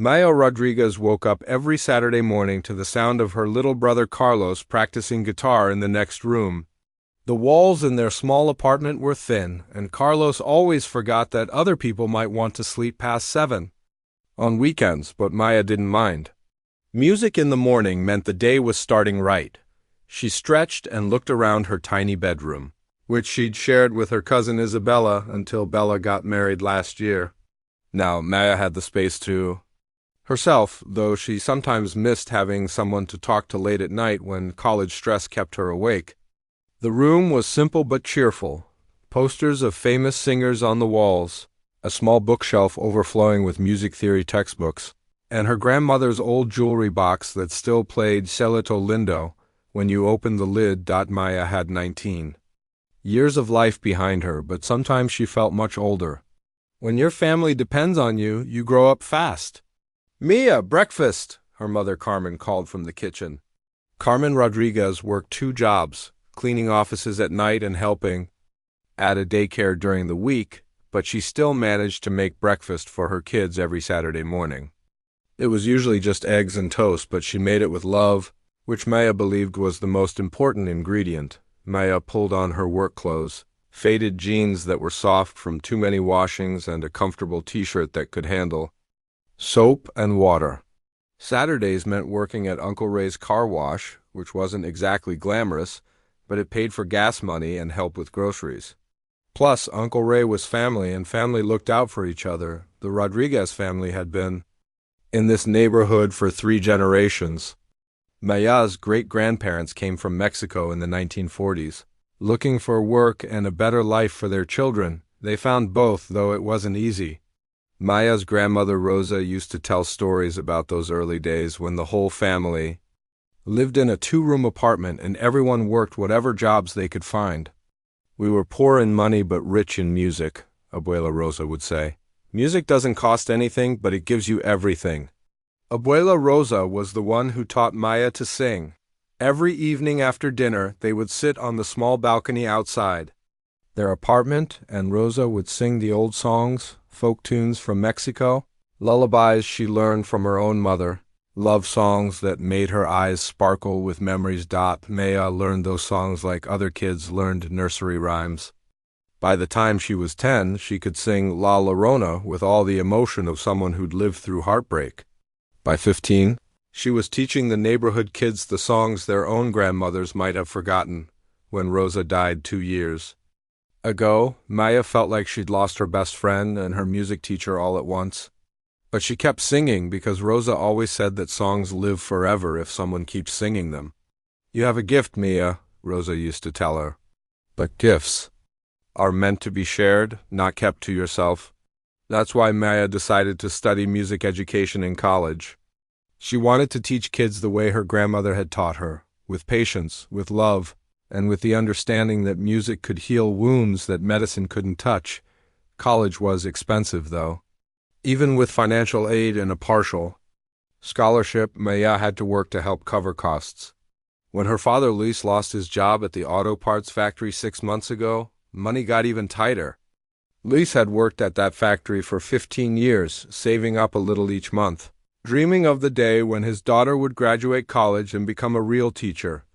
Maya Rodriguez woke up every Saturday morning to the sound of her little brother Carlos practicing guitar in the next room. The walls in their small apartment were thin, and Carlos always forgot that other people might want to sleep past 7 on weekends, but Maya didn't mind. Music in the morning meant the day was starting right. She stretched and looked around her tiny bedroom, which she'd shared with her cousin Isabella until Bella got married last year. Now Maya had the space to herself, though she sometimes missed having someone to talk to late at night when college stress kept her awake. The room was simple but cheerful. Posters of famous singers on the walls, a small bookshelf overflowing with music theory textbooks, and her grandmother's old jewelry box that still played Cielito Lindo when you opened the lid. Maya had 19 years of life behind her, but sometimes she felt much older. When your family depends on you, you grow up fast. "Mia, breakfast!" her mother Carmen called from the kitchen. Carmen Rodriguez worked 2 jobs, cleaning offices at night and helping at a daycare during the week, but she still managed to make breakfast for her kids every Saturday morning. It was usually just eggs and toast, but she made it with love, which Maya believed was the most important ingredient. Maya pulled on her work clothes, faded jeans that were soft from too many washings and a comfortable t-shirt that could handle soap and water. Saturdays meant working at Uncle Ray's car wash, which wasn't exactly glamorous, but it paid for gas money and help with groceries. Plus, Uncle Ray was family, and family looked out for each other. The Rodriguez family had been in this neighborhood for 3 generations. Maya's great-grandparents came from Mexico in the 1940s. Looking for work and a better life for their children, they found both, though it wasn't easy. Maya's grandmother Rosa used to tell stories about those early days when the whole family lived in a 2-room apartment and everyone worked whatever jobs they could find. "We were poor in money but rich in music," Abuela Rosa would say. "Music doesn't cost anything, but it gives you everything." Abuela Rosa was the one who taught Maya to sing. Every evening after dinner, they would sit on the small balcony outside their apartment, and Rosa would sing the old songs, folk tunes from Mexico, lullabies she learned from her own mother, love songs that made her eyes sparkle with memories. Maya learned those songs like other kids learned nursery rhymes. By the time she was 10, she could sing La Llorona with all the emotion of someone who'd lived through heartbreak. By 15, she was teaching the neighborhood kids the songs their own grandmothers might have forgotten when Rosa died 2 years ago. Maya felt like she'd lost her best friend and her music teacher all at once. But she kept singing because Rosa always said that songs live forever if someone keeps singing them. "You have a gift, Mia," Rosa used to tell her. But gifts are meant to be shared, not kept to yourself. That's why Maya decided to study music education in college. She wanted to teach kids the way her grandmother had taught her, with patience, with love, and with the understanding that music could heal wounds that medicine couldn't touch. College was expensive, though. Even with financial aid and a partial scholarship, Maya had to work to help cover costs. When her father Luis lost his job at the auto parts factory 6 months ago, money got even tighter. Luis had worked at that factory for 15 years, saving up a little each month, dreaming of the day when his daughter would graduate college and become a real teacher.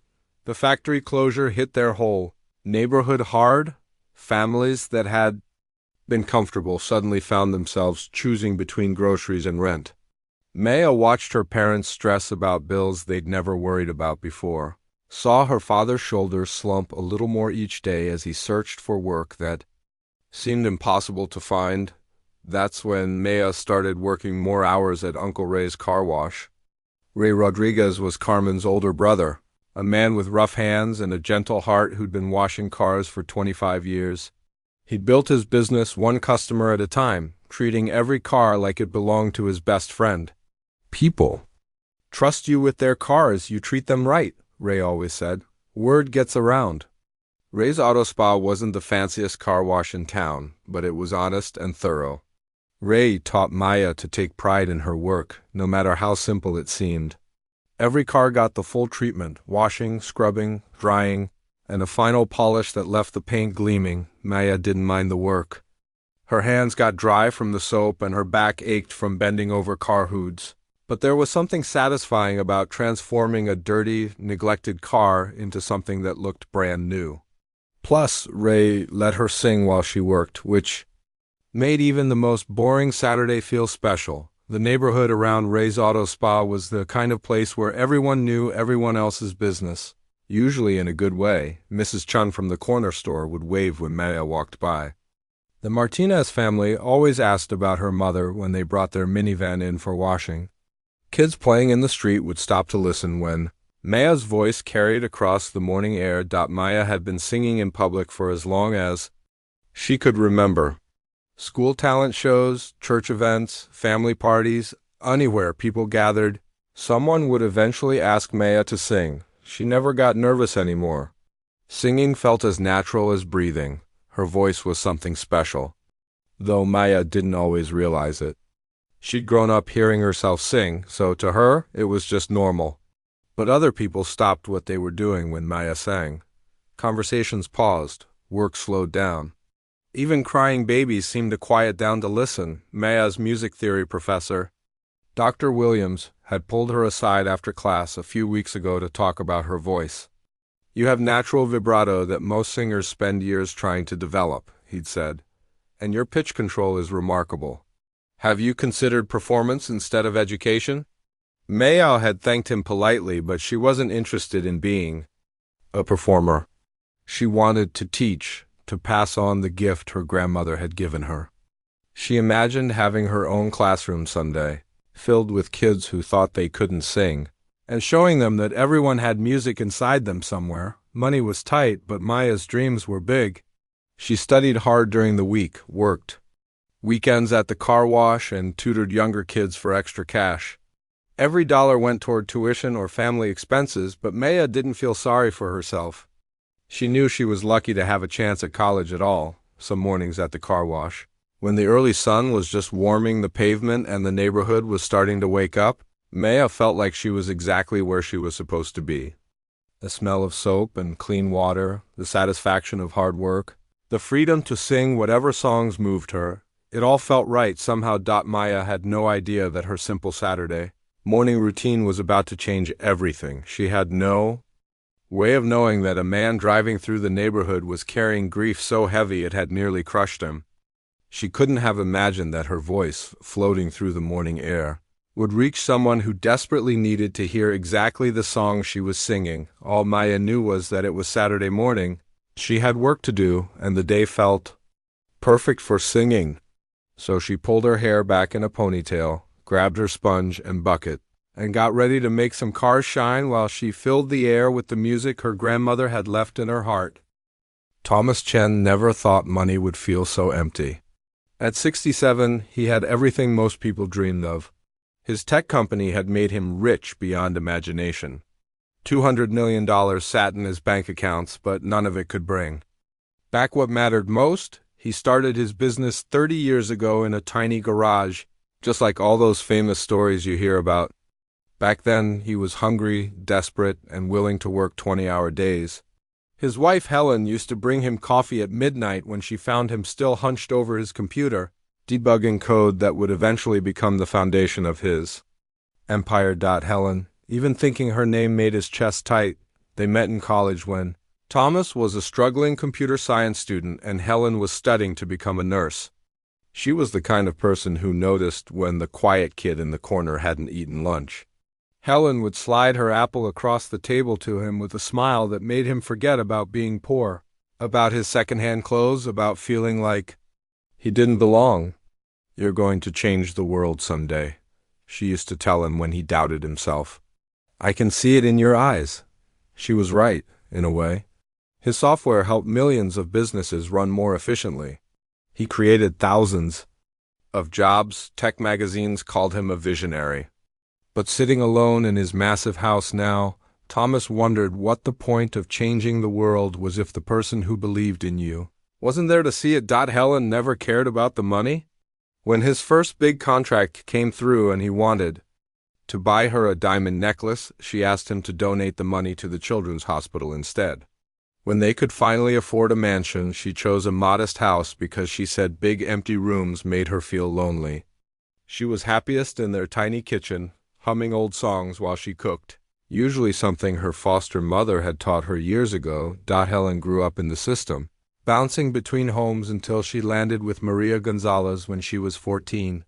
The factory closure hit their whole neighborhood hard. Families that had been comfortable suddenly found themselves choosing between groceries and rent. Maya watched her parents stress about bills they'd never worried about before, saw her father's shoulders slump a little more each day as he searched for work that seemed impossible to find. That's when Maya started working more hours at Uncle Ray's car wash. Ray Rodriguez was Carmen's older brother, a man with rough hands and a gentle heart who'd been washing cars for 25 years. He'd built his business one customer at a time, treating every car like it belonged to his best friend. "People trust you with their cars, you treat them right," Ray always said. "Word gets around." Ray's Auto Spa wasn't the fanciest car wash in town, but it was honest and thorough. Ray taught Maya to take pride in her work, no matter how simple it seemed. Every car got the full treatment, washing, scrubbing, drying, and a final polish that left the paint gleaming. Maya didn't mind the work. Her hands got dry from the soap and her back ached from bending over car hoods. But there was something satisfying about transforming a dirty, neglected car into something that looked brand new. Plus, Ray let her sing while she worked, which made even the most boring Saturday feel special. The neighborhood around Ray's Auto Spa was the kind of place where everyone knew everyone else's business. Usually in a good way. Mrs. Chun from the corner store would wave when Maya walked by. The Martinez family always asked about her mother when they brought their minivan in for washing. Kids playing in the street would stop to listen when Maya's voice carried across the morning air. Maya had been singing in public for as long as she could remember. School talent shows, church events, family parties, anywhere people gathered, someone would eventually ask Maya to sing. She never got nervous anymore. Singing felt as natural as breathing. Her voice was something special, though Maya didn't always realize it. She'd grown up hearing herself sing, so to her, it was just normal. But other people stopped what they were doing when Maya sang. Conversations paused. Work slowed down. Even crying babies seemed to quiet down to listen. Maya's music theory professor, Dr. Williams, had pulled her aside after class a few weeks ago to talk about her voice. "You have natural vibrato that most singers spend years trying to develop," he'd said, "and your pitch control is remarkable. Have you considered performance instead of education?" Maya had thanked him politely, but she wasn't interested in being a performer. She wanted to teach, to pass on the gift her grandmother had given her. She imagined having her own classroom someday, filled with kids who thought they couldn't sing, and showing them that everyone had music inside them somewhere. Money was tight, but Maya's dreams were big. She studied hard during the week, worked weekends at the car wash, and tutored younger kids for extra cash. Every dollar went toward tuition or family expenses, but Maya didn't feel sorry for herself. She knew she was lucky to have a chance at college at all. Some mornings at the car wash, when the early sun was just warming the pavement and the neighborhood was starting to wake up, Maya felt like she was exactly where she was supposed to be. The smell of soap and clean water, the satisfaction of hard work, the freedom to sing whatever songs moved her, it all felt right somehow. Maya had no idea that her simple Saturday morning routine was about to change everything. She had no way of knowing that a man driving through the neighborhood was carrying grief so heavy it had nearly crushed him. She couldn't have imagined that her voice, floating through the morning air, would reach someone who desperately needed to hear exactly the song she was singing. All Maya knew was that it was Saturday morning. She had work to do, and the day felt perfect for singing. So she pulled her hair back in a ponytail, grabbed her sponge and bucket, and got ready to make some cars shine while she filled the air with the music her grandmother had left in her heart. Thomas Chen never thought money would feel so empty. At 67, he had everything most people dreamed of. His tech company had made him rich beyond imagination. $200 million sat in his bank accounts, but none of it could bring back what mattered most. He started his business 30 years ago in a tiny garage, just like all those famous stories you hear about. Back then, he was hungry, desperate, and willing to work 20-hour days. His wife, Helen, used to bring him coffee at midnight when she found him still hunched over his computer, debugging code that would eventually become the foundation of his empire. Helen, even thinking her name made his chest tight. They met in college when Thomas was a struggling computer science student and Helen was studying to become a nurse. She was the kind of person who noticed when the quiet kid in the corner hadn't eaten lunch. Helen would slide her apple across the table to him with a smile that made him forget about being poor, about his secondhand clothes, about feeling like he didn't belong. "You're going to change the world someday," she used to tell him when he doubted himself. "I can see it in your eyes." She was right, in a way. His software helped millions of businesses run more efficiently. He created thousands of jobs. Tech magazines called him a visionary. But sitting alone in his massive house now, Thomas wondered what the point of changing the world was if the person who believed in you wasn't there to see it. Helen never cared about the money. When his first big contract came through and he wanted to buy her a diamond necklace, she asked him to donate the money to the children's hospital instead. When they could finally afford a mansion, she chose a modest house because she said big empty rooms made her feel lonely. She was happiest in their tiny kitchen, humming old songs while she cooked. Usually something her foster mother had taught her years ago. Helen grew up in the system, bouncing between homes until she landed with Maria Gonzalez when she was 14.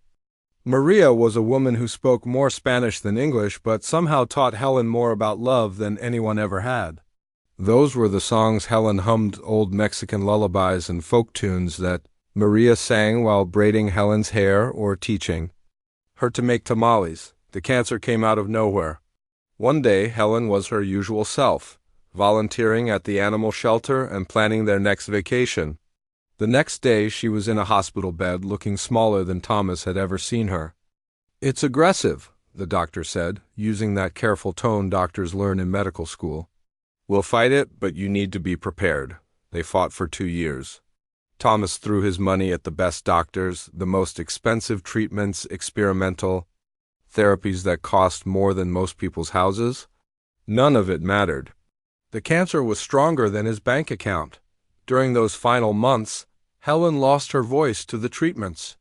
Maria was a woman who spoke more Spanish than English, but somehow taught Helen more about love than anyone ever had. Those were the songs Helen hummed, old Mexican lullabies and folk tunes that Maria sang while braiding Helen's hair or teaching her to make tamales. The cancer came out of nowhere. One day, Helen was her usual self, volunteering at the animal shelter and planning their next vacation. The next day, she was in a hospital bed, looking smaller than Thomas had ever seen her. "It's aggressive," the doctor said, using that careful tone doctors learn in medical school. "We'll fight it, but you need to be prepared." They fought for 2 years. Thomas threw his money at the best doctors, the most expensive treatments, experimental therapies that cost more than most people's houses. None of it mattered. The cancer was stronger than his bank account. During those final months, Helen lost her voice to the treatments.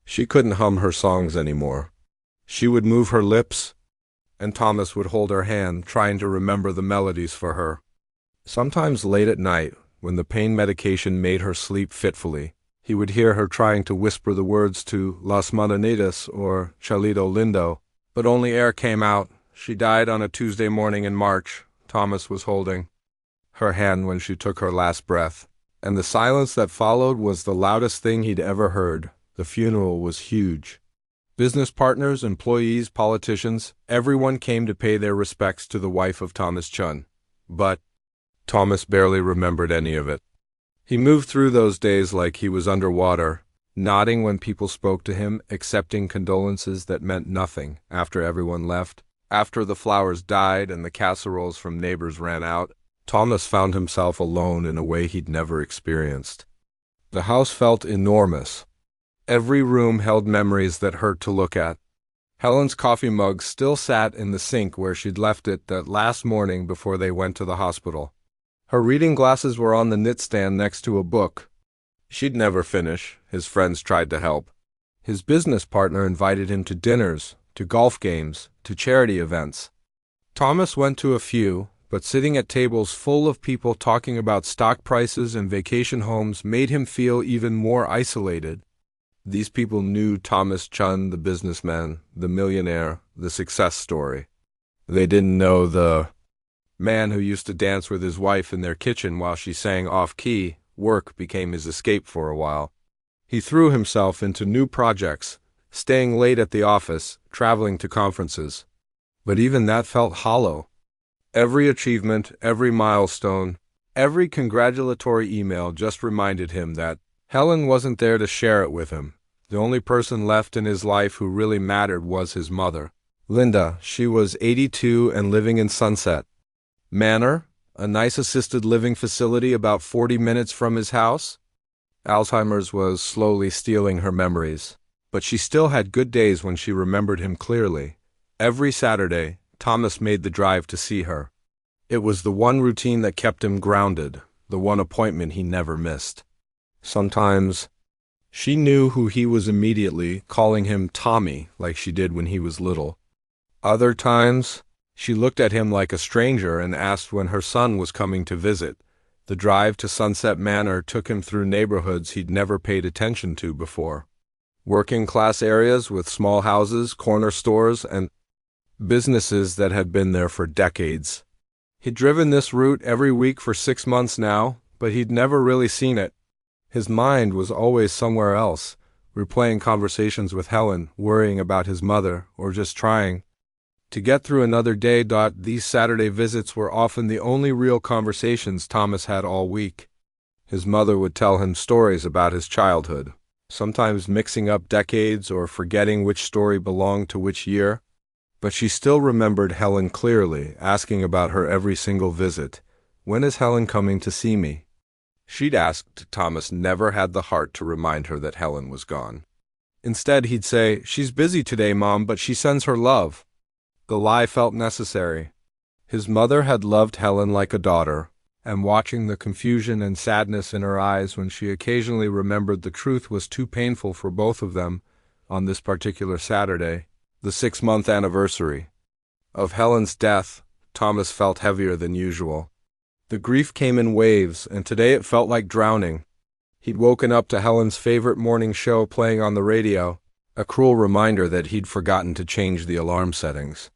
She couldn't hum her songs anymore. She would move her lips, and Thomas would hold her hand, trying to remember the melodies for her. Sometimes late at night, when the pain medication made her sleep fitfully, he would hear her trying to whisper the words to Las Mañanitas or Chalito Lindo, but only air came out. She died on a Tuesday morning in March. Thomas was holding her hand when she took her last breath, and the silence that followed was the loudest thing he'd ever heard. The funeral was huge. Business partners, employees, politicians, everyone came to pay their respects to the wife of Thomas Chun. But Thomas barely remembered any of it. He moved through those days like he was underwater, nodding when people spoke to him, accepting condolences that meant nothing after everyone left. After the flowers died and the casseroles from neighbors ran out, Thomas found himself alone in a way he'd never experienced. The house felt enormous. Every room held memories that hurt to look at. Helen's coffee mug still sat in the sink where she'd left it that last morning before they went to the hospital. Her reading glasses were on the nightstand next to a book she'd never finish. His friends tried to help. His business partner invited him to dinners, to golf games, to charity events. Thomas went to a few, but sitting at tables full of people talking about stock prices and vacation homes made him feel even more isolated. These people knew Thomas Chun, the businessman, the millionaire, the success story. They didn't know the man who used to dance with his wife in their kitchen while she sang off-key. Work became his escape for a while. He threw himself into new projects, staying late at the office, traveling to conferences. But even that felt hollow. Every achievement, every milestone, every congratulatory email just reminded him that Helen wasn't there to share it with him. The only person left in his life who really mattered was his mother, Linda. She was 82 and living in Sunset Manor, a nice assisted living facility about 40 minutes from his house. Alzheimer's was slowly stealing her memories, but she still had good days when she remembered him clearly. Every Saturday, Thomas made the drive to see her. It was the one routine that kept him grounded, the one appointment he never missed. Sometimes she knew who he was immediately, calling him Tommy like she did when he was little. Other times, she looked at him like a stranger and asked when her son was coming to visit. The drive to Sunset Manor took him through neighborhoods he'd never paid attention to before. Working-class areas with small houses, corner stores, and businesses that had been there for decades. He'd driven this route every week for 6 months now, but he'd never really seen it. His mind was always somewhere else, replaying conversations with Helen, worrying about his mother, or just trying to get through another day. These Saturday visits were often the only real conversations Thomas had all week. His mother would tell him stories about his childhood, sometimes mixing up decades or forgetting which story belonged to which year. But she still remembered Helen clearly, asking about her every single visit. "When is Helen coming to see me?" She'd asked. Thomas never had the heart to remind her that Helen was gone. Instead, he'd say, "She's busy today, Mom, but she sends her love." The lie felt necessary. His mother had loved Helen like a daughter, and watching the confusion and sadness in her eyes when she occasionally remembered the truth was too painful for both of them. On this particular Saturday, the 6-month anniversary of Helen's death, Thomas felt heavier than usual. The grief came in waves, and today it felt like drowning. He'd woken up to Helen's favorite morning show playing on the radio, a cruel reminder that he'd forgotten to change the alarm settings.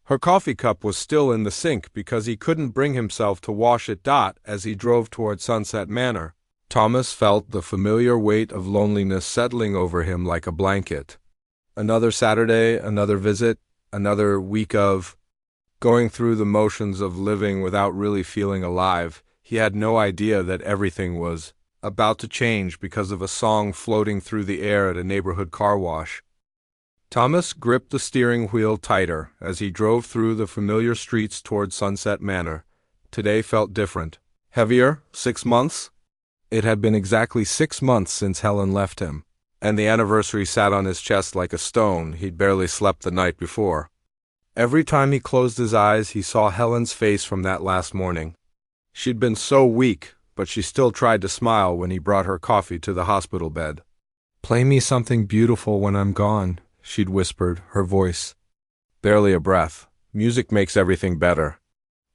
Her coffee cup was still in the sink because he couldn't bring himself to wash it. As he drove toward Sunset Manor, Thomas felt the familiar weight of loneliness settling over him like a blanket. Another Saturday, another visit, another week of going through the motions of living without really feeling alive. He had no idea that everything was about to change because of a song floating through the air at a neighborhood car wash. Thomas gripped the steering wheel tighter as he drove through the familiar streets toward Sunset Manor. Today felt different. Heavier? 6 months? It had been exactly 6 months since Helen left him, and the anniversary sat on his chest like a stone. He'd barely slept the night before. Every time he closed his eyes, he saw Helen's face from that last morning. She'd been so weak, but she still tried to smile when he brought her coffee to the hospital bed. "Play me something beautiful when I'm gone," she'd whispered, her voice barely a breath. Music makes everything better.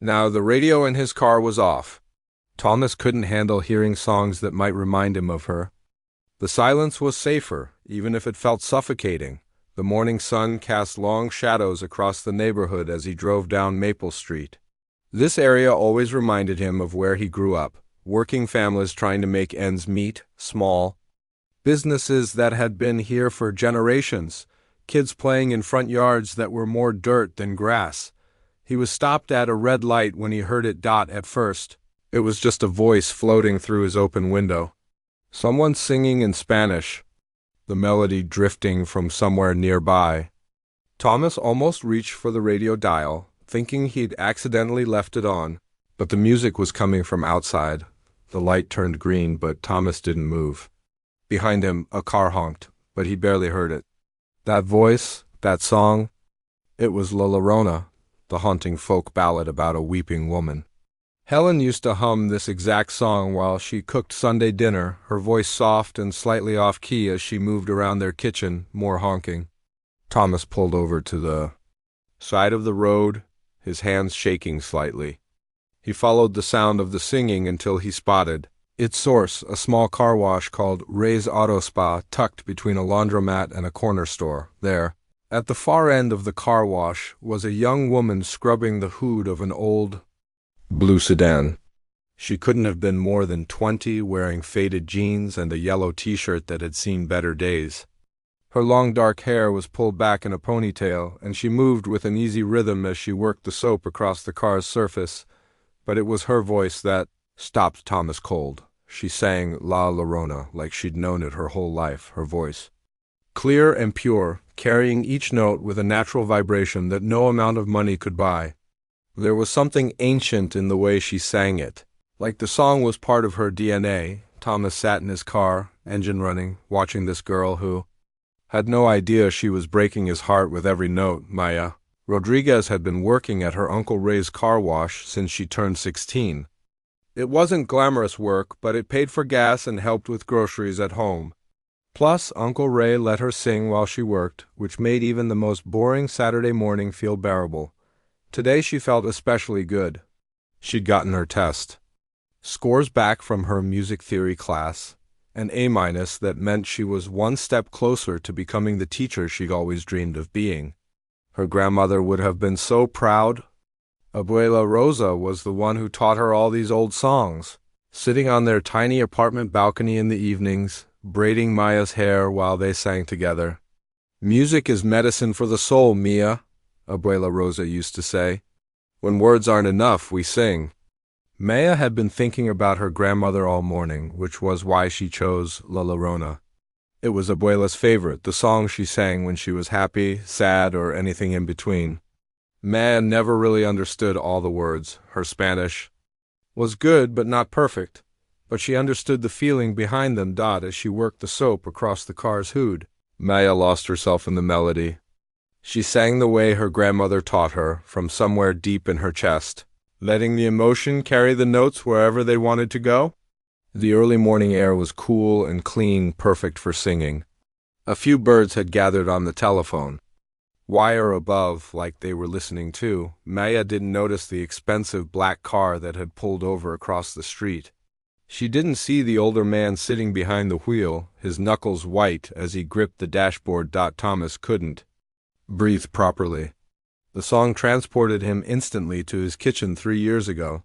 Now the radio in his car was off. Thomas couldn't handle hearing songs that might remind him of her. The silence was safer, even if it felt suffocating. The morning sun cast long shadows across the neighborhood as he drove down Maple Street. This area always reminded him of where he grew up. Working families trying to make ends meet, small businesses that had been here for generations, kids playing in front yards that were more dirt than grass. He was stopped at a red light when he heard it. At first, it was just a voice floating through his open window. Someone singing in Spanish, the melody drifting from somewhere nearby. Thomas almost reached for the radio dial, thinking he'd accidentally left it on, but the music was coming from outside. The light turned green, but Thomas didn't move. Behind him, a car honked, but he barely heard it. That voice, that song, it was La Llorona, the haunting folk ballad about a weeping woman. Helen used to hum this exact song while she cooked Sunday dinner, her voice soft and slightly off-key as she moved around their kitchen, more honking. Thomas pulled over to the side of the road, his hands shaking slightly. He followed the sound of the singing until he spotted its source, a small car wash called Ray's Auto Spa, tucked between a laundromat and a corner store. There, at the far end of the car wash, was a young woman scrubbing the hood of an old blue sedan. She couldn't have been more than 20, wearing faded jeans and a yellow t-shirt that had seen better days. Her long dark hair was pulled back in a ponytail, and she moved with an easy rhythm as she worked the soap across the car's surface. But it was her voice that stopped Thomas cold. She sang La Llorona like she'd known it her whole life, her voice clear and pure, carrying each note with a natural vibration that no amount of money could buy. There was something ancient in the way she sang it. Like the song was part of her DNA. Thomas sat in his car, engine running, watching this girl who had no idea she was breaking his heart with every note. Maya Rodriguez had been working at her Uncle Ray's car wash since she turned 16. It wasn't glamorous work, but it paid for gas and helped with groceries at home. Plus, Uncle Ray let her sing while she worked, which made even the most boring Saturday morning feel bearable. Today she felt especially good. She'd gotten her test. Scores back from her music theory class, an A- that meant she was one step closer to becoming the teacher she'd always dreamed of being. Her grandmother would have been so proud. Abuela Rosa was the one who taught her all these old songs. Sitting on their tiny apartment balcony in the evenings, braiding Maya's hair while they sang together. "Music is medicine for the soul, Mia," Abuela Rosa used to say. "When words aren't enough, we sing." Maya had been thinking about her grandmother all morning, which was why she chose La Llorona. It was Abuela's favorite, the song she sang when she was happy, sad, or anything in between. Maya never really understood all the words. Her Spanish was good but not perfect, but she understood the feeling behind them. As she worked the soap across the car's hood, Maya lost herself in the melody. She sang the way her grandmother taught her, from somewhere deep in her chest. letting the emotion carry the notes wherever they wanted to go. The early morning air was cool and clean, perfect for singing. A few birds had gathered on the telephone. Wire above, like they were listening too, Maya didn't notice the expensive black car that had pulled over across the street. She didn't see the older man sitting behind the wheel, his knuckles white as he gripped the dashboard. Thomas couldn't breathe properly. The song transported him instantly to his kitchen 3 years ago.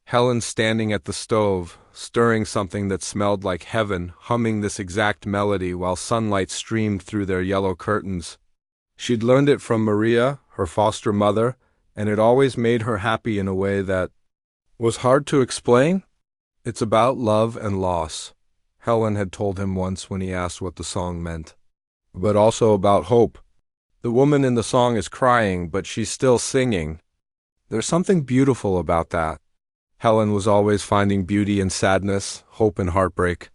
Helen standing at the stove, stirring something that smelled like heaven, humming this exact melody while sunlight streamed through their yellow curtains. She'd learned it from Maria, her foster mother, and it always made her happy in a way that was hard to explain. It's about love and loss, Helen had told him once when he asked what the song meant. But also about hope. The woman in the song is crying, but she's still singing. There's something beautiful about that. Helen was always finding beauty in sadness, hope and heartbreak.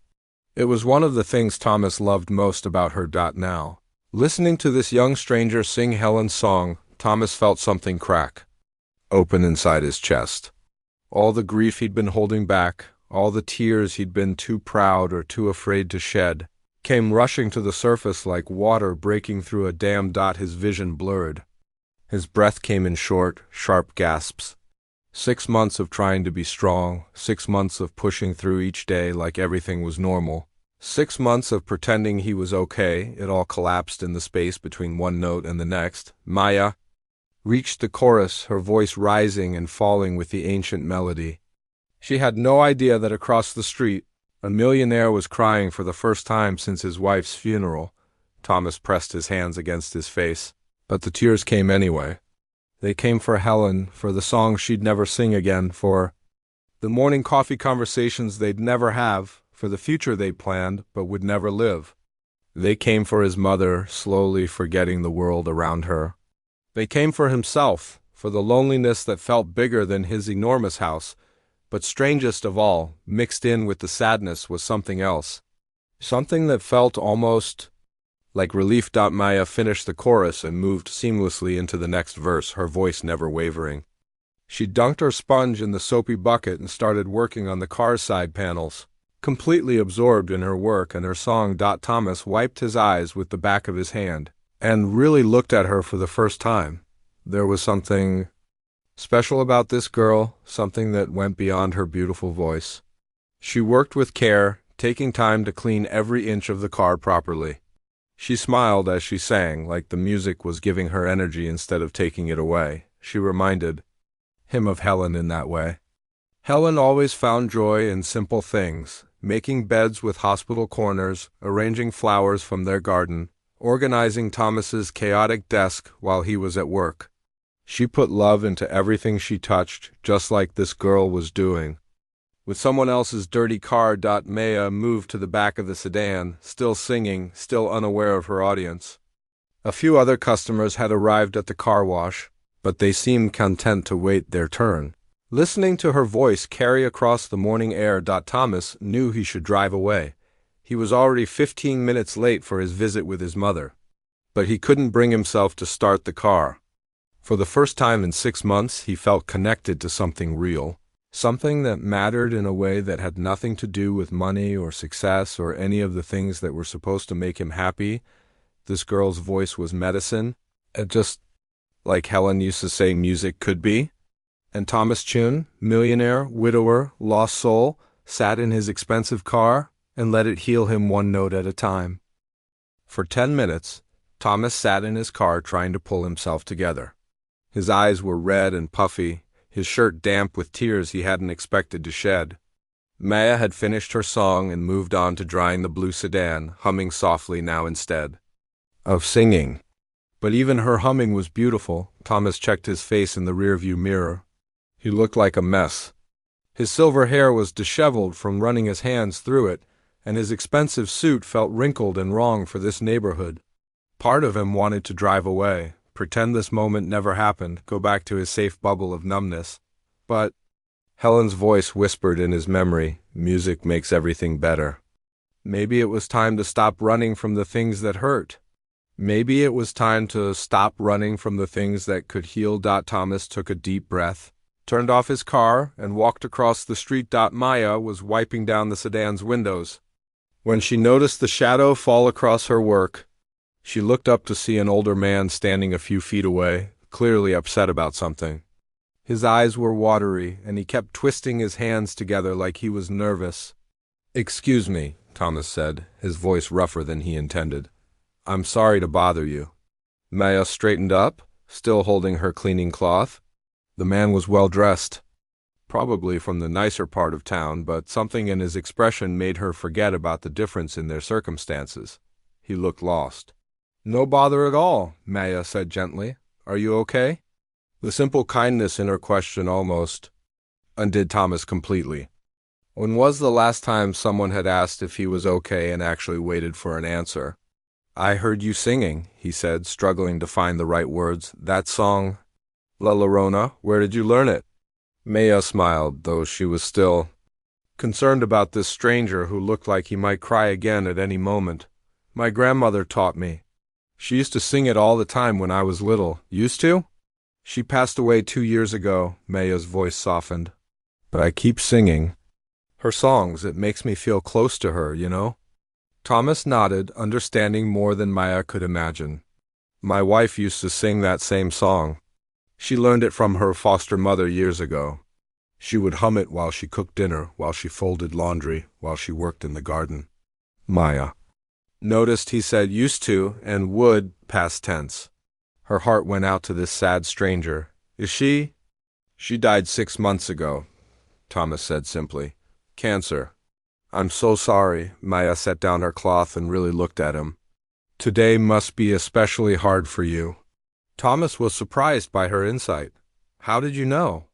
It was one of the things Thomas loved most about her. Now, listening to this young stranger sing Helen's song, Thomas felt something crack open inside his chest. All the grief he'd been holding back, all the tears he'd been too proud or too afraid to shed, came rushing to the surface like water breaking through a dam. His vision blurred. His breath came in short, sharp gasps. 6 months of trying to be strong, 6 months of pushing through each day like everything was normal. 6 months of pretending he was okay. It all collapsed in the space between one note and the next. Maya reached the chorus, her voice rising and falling with the ancient melody. She had no idea that across the street, a millionaire was crying for the first time since his wife's funeral. Thomas pressed his hands against his face, but the tears came anyway. They came for Helen, for the song she'd never sing again, for the morning coffee conversations they'd never have, for the future they planned but would never live. They came for his mother, slowly forgetting the world around her. They came for himself, for the loneliness that felt bigger than his enormous house. But strangest of all, mixed in with the sadness was something else. Something that felt almost like relief. Maya finished the chorus and moved seamlessly into the next verse, her voice never wavering. She dunked her sponge in the soapy bucket and started working on the car's side panels, completely absorbed in her work and her song. Thomas wiped his eyes with the back of his hand and really looked at her for the first time. There was something special about this girl, something that went beyond her beautiful voice. She worked with care, taking time to clean every inch of the car properly. She smiled as she sang, like the music was giving her energy instead of taking it away. She reminded him of Helen in that way. Helen always found joy in simple things, making beds with hospital corners, arranging flowers from their garden, organizing Thomas's chaotic desk while he was at work. She put love into everything she touched, just like this girl was doing. With someone else's dirty car, Maya moved to the back of the sedan, still singing, still unaware of her audience. A few other customers had arrived at the car wash, but they seemed content to wait their turn. Listening to her voice carry across the morning air, Thomas knew he should drive away. He was already 15 minutes late for his visit with his mother. But he couldn't bring himself to start the car. For the first time in 6 months, he felt connected to something real, something that mattered in a way that had nothing to do with money or success or any of the things that were supposed to make him happy. This girl's voice was medicine, just like Helen used to say music could be. And Thomas Chun, millionaire, widower, lost soul, sat in his expensive car and let it heal him one note at a time. For 10 minutes, Thomas sat in his car trying to pull himself together. His eyes were red and puffy, his shirt damp with tears he hadn't expected to shed. Maya had finished her song and moved on to drying the blue sedan, humming softly now instead of singing. But even her humming was beautiful. Thomas checked his face in the rearview mirror. He looked like a mess. His silver hair was disheveled from running his hands through it, and his expensive suit felt wrinkled and wrong for this neighborhood. Part of him wanted to drive away, pretend this moment never happened, go back to his safe bubble of numbness. But Helen's voice whispered in his memory, music makes everything better. Maybe it was time to stop running from the things that hurt. Maybe it was time to stop running from the things that could heal. Thomas took a deep breath. turned off his car, and walked across the street. Maya was wiping down the sedan's windows. When she noticed the shadow fall across her work, she looked up to see an older man standing a few feet away, clearly upset about something. His eyes were watery, and he kept twisting his hands together like he was nervous. "Excuse me," Thomas said, his voice rougher than he intended. "I'm sorry to bother you." Maya straightened up, still holding her cleaning cloth. The man was well dressed, probably from the nicer part of town, but something in his expression made her forget about the difference in their circumstances. He looked lost. "No bother at all," Maya said gently. "Are you okay?" The simple kindness in her question almost undid Thomas completely. When was the last time someone had asked if he was okay and actually waited for an answer? "I heard you singing," he said, struggling to find the right words. "That song, La Llorona, where did you learn it?" Maya smiled, though she was still concerned about this stranger who looked like he might cry again at any moment. "My grandmother taught me. She used to sing it all the time when I was little." "Used to?" "She passed away 2 years ago," Maya's voice softened. "But I keep singing her songs. It makes me feel close to her, you know?" Thomas nodded, understanding more than Maya could imagine. "My wife used to sing that same song. She learned it from her foster mother years ago. She would hum it while she cooked dinner, while she folded laundry, while she worked in the garden." Maya noticed he said used to and would past tense. Her heart went out to this sad stranger. "Is she?" "She died 6 months ago," Thomas said simply. "Cancer." "I'm so sorry." Maya set down her cloth and really looked at him. "Today must be especially hard for you." Thomas was surprised by her insight. "How did you know?"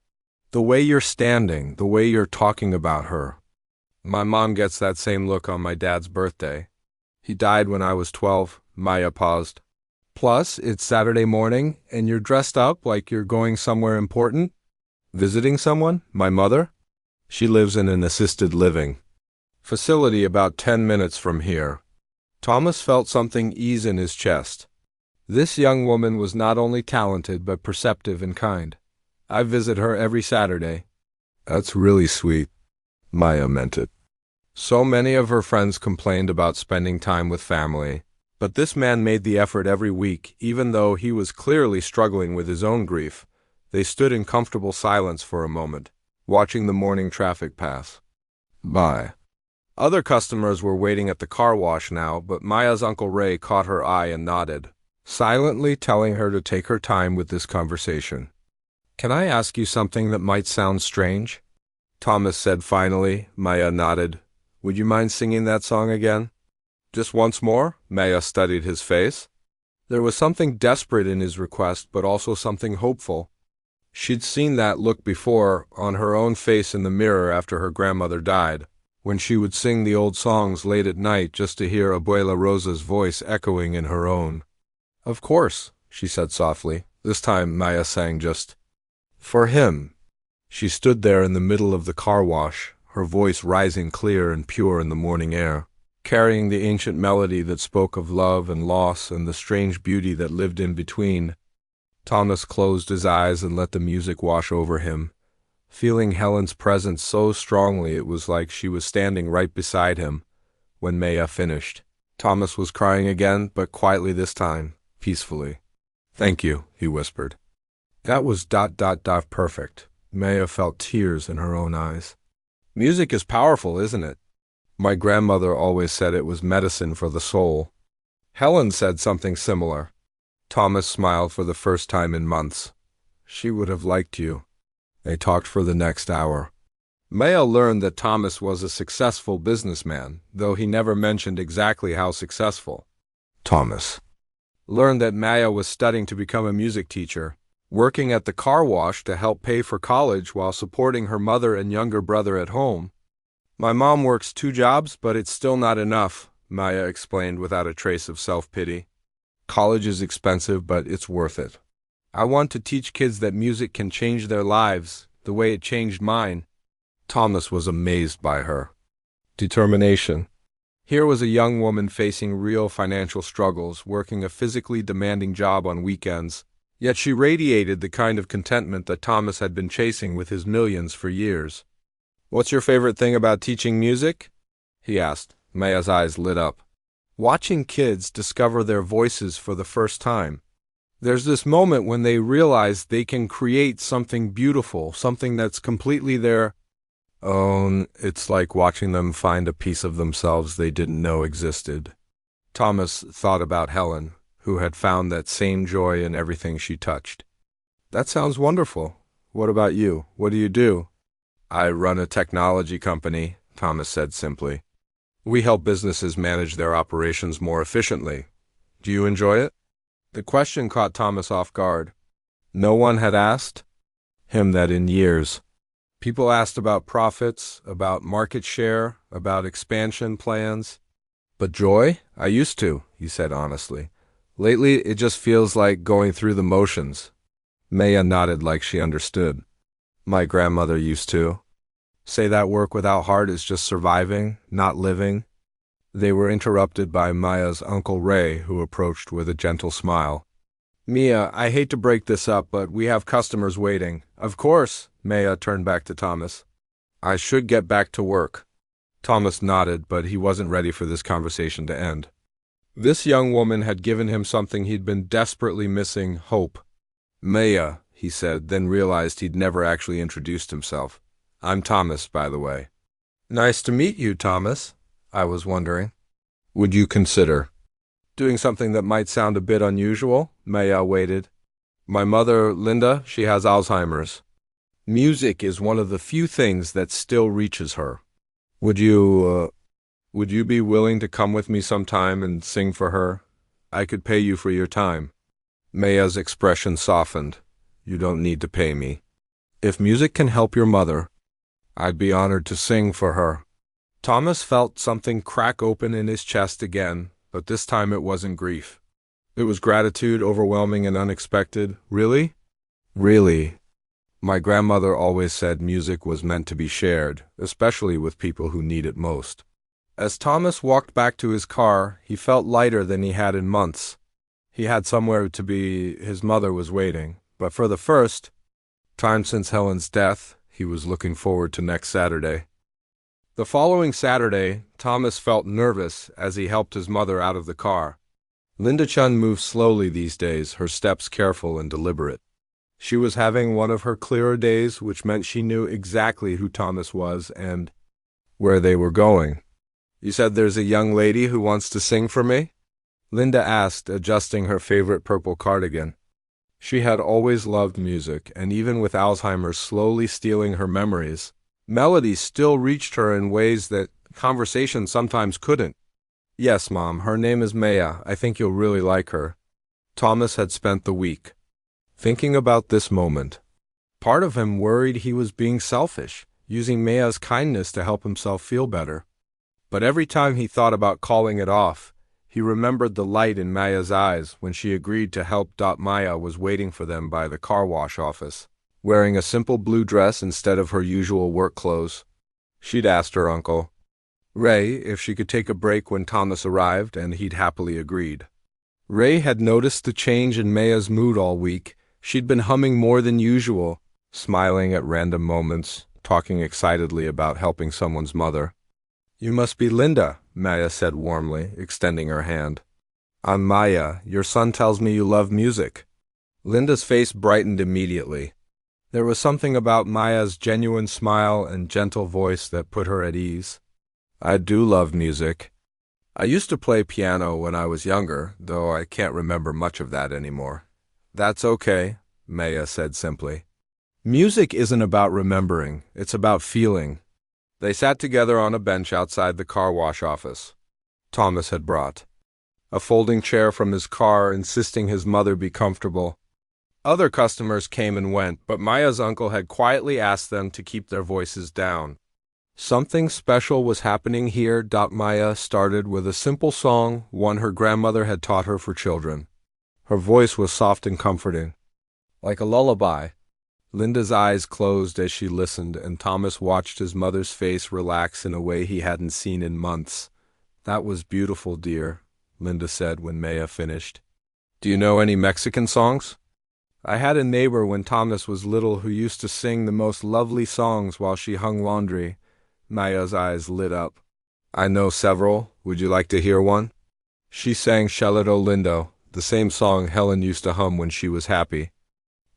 "The way you're standing, the way you're talking about her." "My mom gets that same look on my dad's birthday. He died when I was 12. Maya paused. "Plus, it's Saturday morning, and you're dressed up like you're going somewhere important?" "Visiting someone? My mother? She lives in an assisted living facility about 10 minutes from here." Thomas felt something ease in his chest. This young woman was not only talented but perceptive and kind. "I visit her every Saturday." "That's really sweet." Maya meant it. So many of her friends complained about spending time with family, but this man made the effort every week, even though he was clearly struggling with his own grief. They stood in comfortable silence for a moment, watching the morning traffic pass by. Other customers were waiting at the car wash now, but Maya's Uncle Ray caught her eye and nodded, silently telling her to take her time with this conversation. "Can I ask you something that might sound strange?" Thomas said finally. Maya nodded. "Would you mind singing that song again?" "Just once more?" Maya studied his face. There was something desperate in his request, but also something hopeful. She'd seen that look before, on her own face in the mirror after her grandmother died, when she would sing the old songs late at night just to hear Abuela Rosa's voice echoing in her own. "Of course," she said softly. This time Maya sang just for him. She stood there in the middle of the car wash, her voice rising clear and pure in the morning air, carrying the ancient melody that spoke of love and loss and the strange beauty that lived in between. Thomas closed his eyes and let the music wash over him, feeling Helen's presence so strongly it was like she was standing right beside him. When Maya finished, Thomas was crying again, but quietly this time, peacefully. "Thank you," he whispered. "That was ... perfect." Maya felt tears in her own eyes. "Music is powerful, isn't it? My grandmother always said it was medicine for the soul." Helen said something similar. Thomas smiled for the first time in months. "She would have liked you." They talked for the next hour. Maya learned that Thomas was a successful businessman, though he never mentioned exactly how successful. Thomas learned that Maya was studying to become a music teacher, working at the car wash to help pay for college while supporting her mother and younger brother at home. "My mom works 2 jobs, but it's still not enough," Maya explained without a trace of self-pity. "College is expensive, but it's worth it. I want to teach kids that music can change their lives, the way it changed mine." Thomas was amazed by her determination. Here was a young woman facing real financial struggles, working a physically demanding job on weekends, Yet she radiated the kind of contentment that Thomas had been chasing with his millions for years. "What's your favorite thing about teaching music?" he asked. Maya's eyes lit up. "Watching kids discover their voices for the first time. There's this moment when they realize they can create something beautiful, something that's completely their own. It's like watching them find a piece of themselves they didn't know existed." Thomas thought about Helen, who had found that same joy in everything she touched. "That sounds wonderful. What about you? What do you do?" "I run a technology company," Thomas said simply. "We help businesses manage their operations more efficiently. Do you enjoy it?" The question caught Thomas off guard. No one had asked him that in years. People asked about profits, about market share, about expansion plans. "But joy? I used to," he said honestly. "Lately, it just feels like going through the motions." Maya nodded like she understood. "My grandmother used to say that work without heart is just surviving, not living." They were interrupted by Maya's Uncle Ray, who approached with a gentle smile. "Mia, I hate to break this up, but we have customers waiting." "Of course," Maya turned back to Thomas. "I should get back to work." Thomas nodded, but he wasn't ready for this conversation to end. This young woman had given him something he'd been desperately missing: hope. "Maya," he said, then realized he'd never actually introduced himself. "I'm Thomas, by the way." "Nice to meet you, Thomas. I was wondering, would you consider doing something that might sound a bit unusual?" Maya waited. "My mother, Linda, she has Alzheimer's. Music is one of the few things that still reaches her. Would you be willing to come with me sometime and sing for her? I could pay you for your time." Maya's expression softened. "You don't need to pay me. If music can help your mother, I'd be honored to sing for her." Thomas felt something crack open in his chest again, but this time it wasn't grief. It was gratitude, overwhelming and unexpected. "Really?" "Really. My grandmother always said music was meant to be shared, especially with people who need it most." As Thomas walked back to his car, he felt lighter than he had in months. He had somewhere to be. His mother was waiting, but for the first time since Helen's death, he was looking forward to next Saturday. The following Saturday, Thomas felt nervous as he helped his mother out of the car. Linda Chun moved slowly these days, her steps careful and deliberate. She was having one of her clearer days, which meant she knew exactly who Thomas was and where they were going. "You said there's a young lady who wants to sing for me?" Linda asked, adjusting her favorite purple cardigan. She had always loved music, and even with Alzheimer's slowly stealing her memories, melodies still reached her in ways that conversation sometimes couldn't. "Yes, Mom, her name is Maya. I think you'll really like her." Thomas had spent the week thinking about this moment. Part of him worried he was being selfish, using Maya's kindness to help himself feel better. But every time he thought about calling it off, he remembered the light in Maya's eyes when she agreed to help. Maya was waiting for them by the car wash office, wearing a simple blue dress instead of her usual work clothes. She'd asked her Uncle Ray if she could take a break when Thomas arrived, and he'd happily agreed. Ray had noticed the change in Maya's mood all week. She'd been humming more than usual, smiling at random moments, talking excitedly about helping someone's mother. "You must be Linda," Maya said warmly, extending her hand. "I'm Maya. Your son tells me you love music." Linda's face brightened immediately. There was something about Maya's genuine smile and gentle voice that put her at ease. "I do love music. I used to play piano when I was younger, though I can't remember much of that anymore." "That's okay," Maya said simply. "Music isn't about remembering, it's about feeling." They sat together on a bench outside the car wash office. Thomas had brought a folding chair from his car, insisting his mother be comfortable. Other customers came and went, but Maya's uncle had quietly asked them to keep their voices down. Something special was happening here. Maya started with a simple song, one her grandmother had taught her for children. Her voice was soft and comforting, like a lullaby. Linda's eyes closed as she listened, and Thomas watched his mother's face relax in a way he hadn't seen in months. "That was beautiful, dear," Linda said when Maya finished. "Do you know any Mexican songs?" I had a neighbor when Thomas was little who used to sing the most lovely songs while she hung laundry. Maya's eyes lit up. I know several. Would you like to hear one? She sang Shelito Lindo, the same song Helen used to hum when she was happy.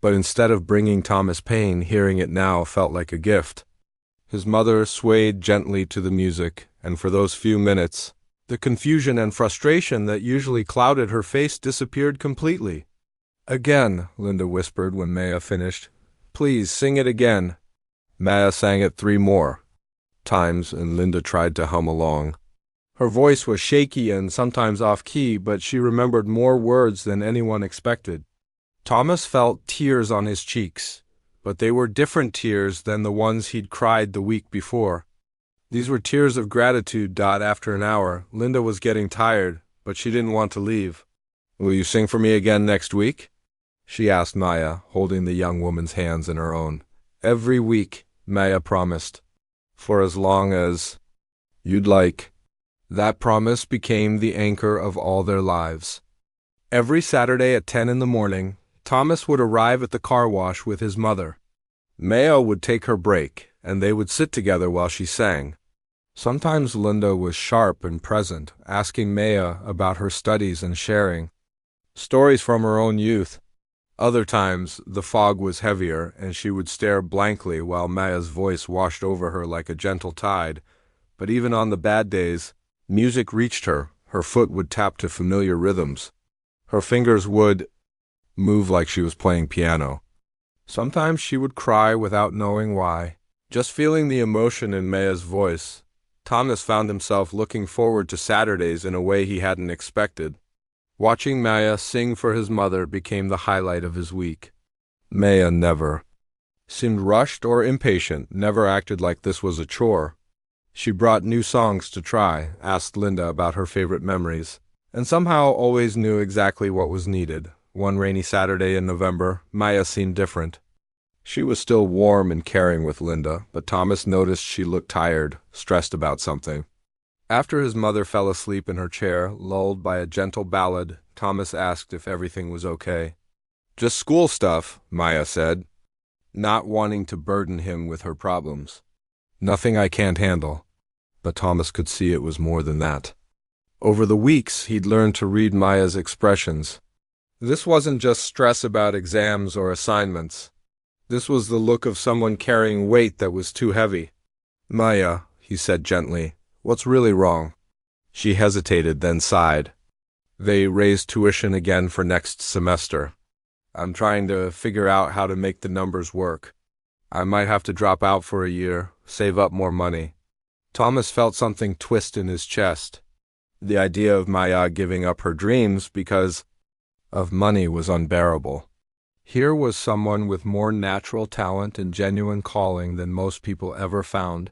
But instead of bringing Thomas pain, hearing it now felt like a gift. His mother swayed gently to the music, and for those few minutes, the confusion and frustration that usually clouded her face disappeared completely. Again, Linda whispered when Maya finished. Please, sing it again. Maya sang it 3 more times, and Linda tried to hum along. Her voice was shaky and sometimes off-key, but she remembered more words than anyone expected. Thomas felt tears on his cheeks, but they were different tears than the ones he'd cried the week before. These were tears of gratitude. After an hour, Linda was getting tired, but she didn't want to leave. Will you sing for me again next week? She asked Maya, holding the young woman's hands in her own. Every week, Maya promised. For as long as you'd like. That promise became the anchor of all their lives. Every Saturday at 10 in the morning, Thomas would arrive at the car wash with his mother. Maya would take her break, and they would sit together while she sang. Sometimes Linda was sharp and present, asking Maya about her studies and sharing stories from her own youth. Other times, the fog was heavier, and she would stare blankly while Maya's voice washed over her like a gentle tide. But even on the bad days, music reached her. Her foot would tap to familiar rhythms. Her fingers would move like she was playing piano. Sometimes she would cry without knowing why, just feeling the emotion in Maya's voice. Thomas found himself looking forward to Saturdays in a way he hadn't expected. Watching Maya sing for his mother became the highlight of his week. Maya never seemed rushed or impatient, never acted like this was a chore. She brought new songs to try, asked Linda about her favorite memories, and somehow always knew exactly what was needed. One rainy Saturday in November, Maya seemed different. She was still warm and caring with Linda, but Thomas noticed she looked tired, stressed about something. After his mother fell asleep in her chair, lulled by a gentle ballad, Thomas asked if everything was okay. Just school stuff, Maya said, not wanting to burden him with her problems. Nothing I can't handle. But Thomas could see it was more than that. Over the weeks, he'd learned to read Maya's expressions. This wasn't just stress about exams or assignments. This was the look of someone carrying weight that was too heavy. Maya, he said gently, what's really wrong? She hesitated, then sighed. They raised tuition again for next semester. I'm trying to figure out how to make the numbers work. I might have to drop out for a year, save up more money. Thomas felt something twist in his chest. The idea of Maya giving up her dreams because of money was unbearable. Here was someone with more natural talent and genuine calling than most people ever found,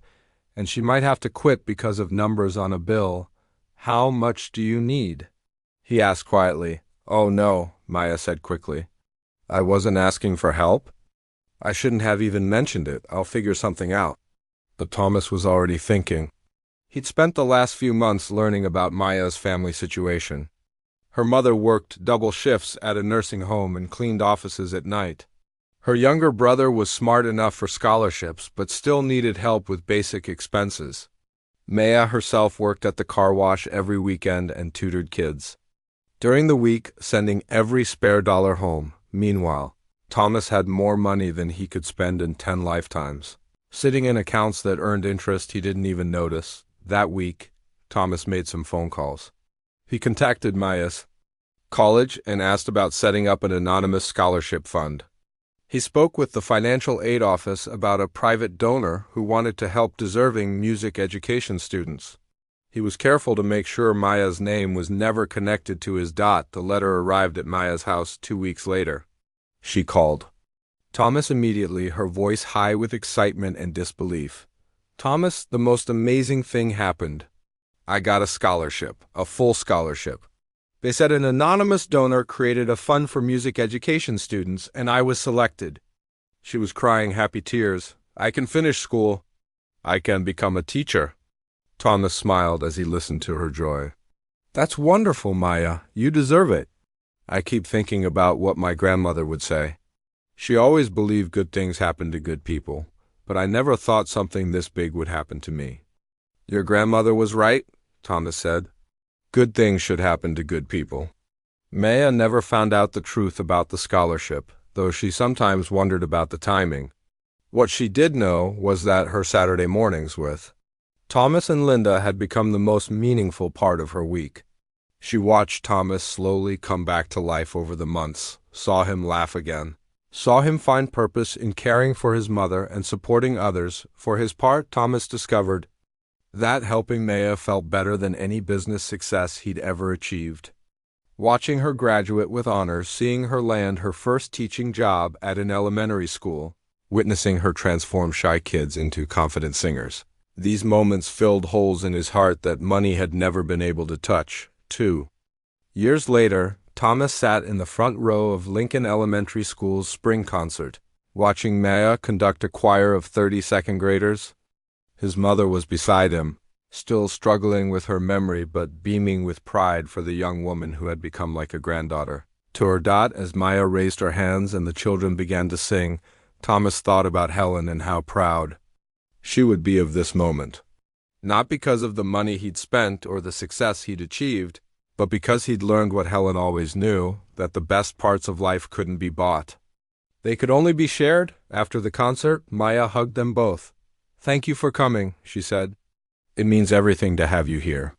and she might have to quit because of numbers on a bill. How much do you need? He asked quietly. Oh no, Maya said quickly. I wasn't asking for help. I shouldn't have even mentioned it. I'll figure something out. But Thomas was already thinking. He'd spent the last few months learning about Maya's family situation. Her mother worked double shifts at a nursing home and cleaned offices at night. Her younger brother was smart enough for scholarships, but still needed help with basic expenses. Maya herself worked at the car wash every weekend and tutored kids. During the week, sending every spare dollar home. Meanwhile, Thomas had more money than he could spend in 10 lifetimes, sitting in accounts that earned interest he didn't even notice. That week, Thomas made some phone calls. He contacted Maya's college and asked about setting up an anonymous scholarship fund. He spoke with the financial aid office about a private donor who wanted to help deserving music education students. He was careful to make sure Maya's name was never connected to his dot. The letter arrived at Maya's house 2 weeks later. She called. Thomas immediately, her voice high with excitement and disbelief. Thomas, the most amazing thing happened. I got a scholarship, a full scholarship. They said an anonymous donor created a fund for music education students, and I was selected. She was crying happy tears. I can finish school. I can become a teacher. Thomas smiled as he listened to her joy. That's wonderful, Maya. You deserve it. I keep thinking about what my grandmother would say. She always believed good things happen to good people, but I never thought something this big would happen to me. Your grandmother was right, Thomas said. Good things should happen to good people. Maya never found out the truth about the scholarship, though she sometimes wondered about the timing. What she did know was that her Saturday mornings with Thomas and Linda had become the most meaningful part of her week. She watched Thomas slowly come back to life over the months, saw him laugh again, saw him find purpose in caring for his mother and supporting others. For his part, Thomas discovered that helping Maya felt better than any business success he'd ever achieved. Watching her graduate with honors, seeing her land her first teaching job at an elementary school, witnessing her transform shy kids into confident singers. These moments filled holes in his heart that money had never been able to touch. 2 years later, Thomas sat in the front row of Lincoln Elementary School's spring concert, watching Maya conduct a choir of 30 second graders. His mother was beside him, still struggling with her memory but beaming with pride for the young woman who had become like a granddaughter. To her dot, as Maya raised her hands and the children began to sing, Thomas thought about Helen and how proud she would be of this moment. Not because of the money he'd spent or the success he'd achieved, but because he'd learned what Helen always knew, that the best parts of life couldn't be bought. They could only be shared. After the concert, Maya hugged them both. "Thank you for coming," she said. "It means everything to have you here."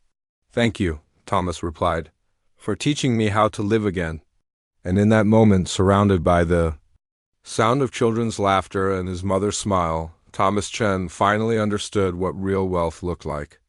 "Thank you," Thomas replied, "for teaching me how to live again." And in that moment, surrounded by the sound of children's laughter and his mother's smile, Thomas Chen finally understood what real wealth looked like.